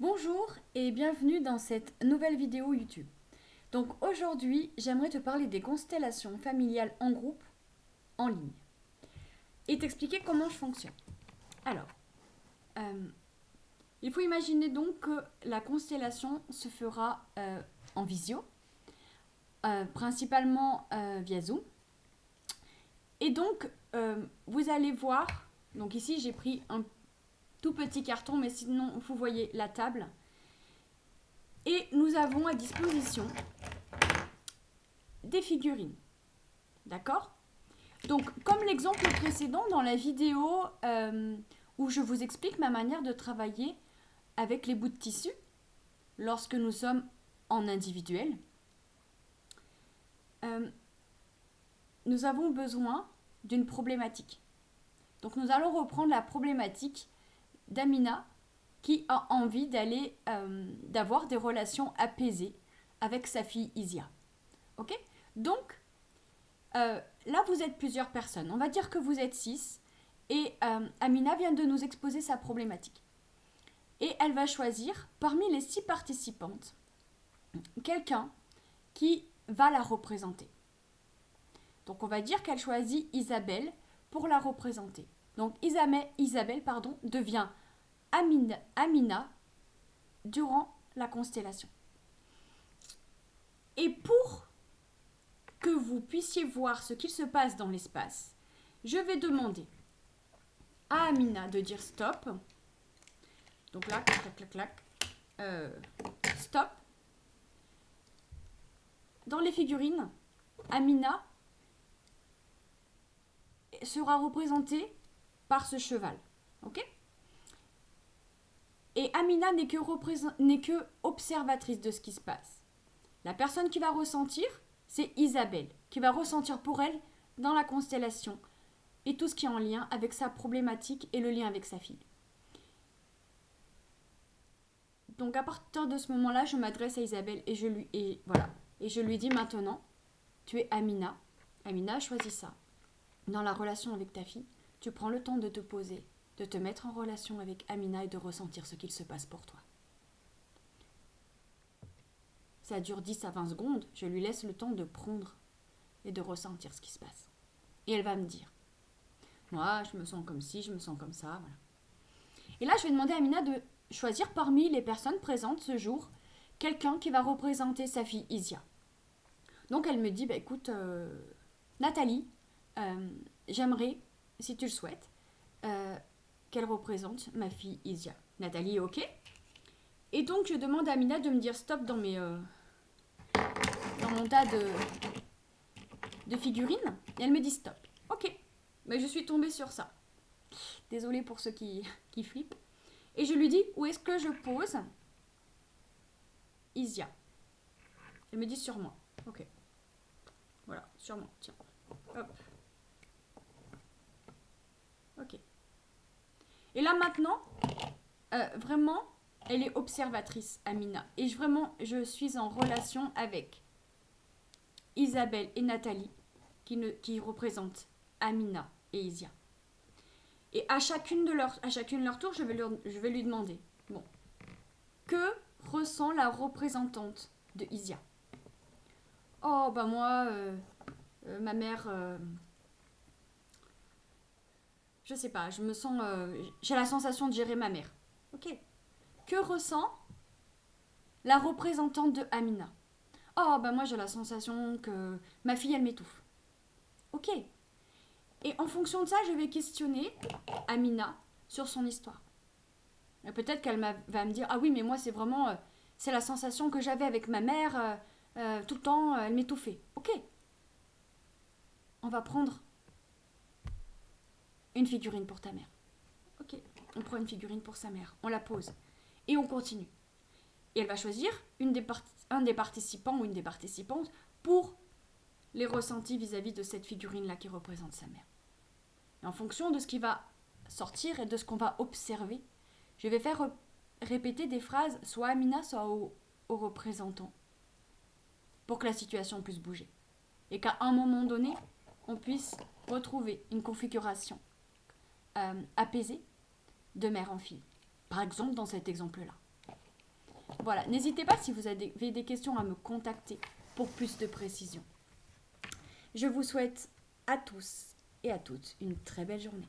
Bonjour et bienvenue dans cette nouvelle vidéo YouTube. Donc aujourd'hui, j'aimerais te parler des constellations familiales en groupe, en ligne, et t'expliquer comment je fonctionne. Alors, euh, il faut imaginer donc que la constellation se fera en visio, principalement via Zoom. Et donc, vous allez voir, donc ici j'ai pris un tout petit carton, mais sinon vous voyez la table. Et nous avons à disposition des figurines. D'accord? Donc, comme l'exemple précédent dans la vidéo où je vous explique ma manière de travailler avec les bouts de tissu lorsque nous sommes en individuel, nous avons besoin d'une problématique. Donc, nous allons reprendre la problématique d'Amina qui a envie d'avoir des relations apaisées avec sa fille Isia. Ok? Donc, là, vous êtes plusieurs personnes. On va dire que vous êtes 6. Et Amina vient de nous exposer sa problématique. Et elle va choisir, parmi les 6 participantes, quelqu'un qui va la représenter. Donc on va dire qu'elle choisit Isabelle pour la représenter. Donc Isabelle devient Amina durant la constellation. Et pour que vous puissiez voir ce qu'il se passe dans l'espace, je vais demander à Amina de dire stop. Donc là, clac, clac, clac, stop. Dans les figurines, Amina sera représentée par ce cheval. Ok? Et Amina n'est que observatrice de ce qui se passe. La personne qui va ressentir, c'est Isabelle, qui va ressentir pour elle dans la constellation et tout ce qui est en lien avec sa problématique et le lien avec sa fille. Donc à partir de ce moment-là, je m'adresse à Isabelle et je lui dis maintenant, tu es Amina. Amina, choisis ça. Dans la relation avec ta fille, tu prends le temps de te poser, de te mettre en relation avec Amina et de ressentir ce qu'il se passe pour toi. Ça dure 10 à 20 secondes, je lui laisse le temps de prendre et de ressentir ce qui se passe. Et elle va me dire, moi je me sens comme ci, je me sens comme ça, voilà. Et là je vais demander à Amina de choisir parmi les personnes présentes ce jour, quelqu'un qui va représenter sa fille Isia. Donc elle me dit, bah écoute, Nathalie, j'aimerais, si tu le souhaites, qu'elle représente ma fille Isia. Nathalie, ok. Et donc je demande à Amina de me dire stop dans mon tas de figurines. Et elle me dit stop. Ok. Mais je suis tombée sur ça. Désolée pour ceux qui flippent. Et je lui dis où est-ce que je pose Isia. Elle me dit sur moi. Ok. Voilà, sur moi. Tiens. Hop. Ok. Et là maintenant, vraiment, elle est observatrice, Amina. Et je suis en relation avec Isabelle et Nathalie, qui représentent Amina et Isia. Et à chacune de leur tour, je vais lui demander, bon, que ressent la représentante de Isia? Oh, bah moi, ma mère, je sais pas, j'ai la sensation de gérer ma mère. Ok. Que ressent la représentante de Amina? Oh, bah moi j'ai la sensation que ma fille elle m'étouffe. Ok. Et en fonction de ça, je vais questionner Amina sur son histoire. Et peut-être va me dire, ah oui, mais moi c'est vraiment, c'est la sensation que j'avais avec ma mère, tout le temps, elle m'étouffait. Ok. On va prendre une figurine pour ta mère. Ok. On prend une figurine pour sa mère, on la pose et on continue. Et elle va choisir un des participants ou une des participantes pour les ressentis vis-à-vis de cette figurine-là qui représente sa mère. Et en fonction de ce qui va sortir et de ce qu'on va observer, je vais faire répéter des phrases soit à Amina, soit au représentant, pour que la situation puisse bouger. Et qu'à un moment donné, on puisse retrouver une configuration apaisée de mère en fille. Par exemple, dans cet exemple-là. Voilà, n'hésitez pas si vous avez des questions à me contacter pour plus de précision. Je vous souhaite à tous et à toutes une très belle journée.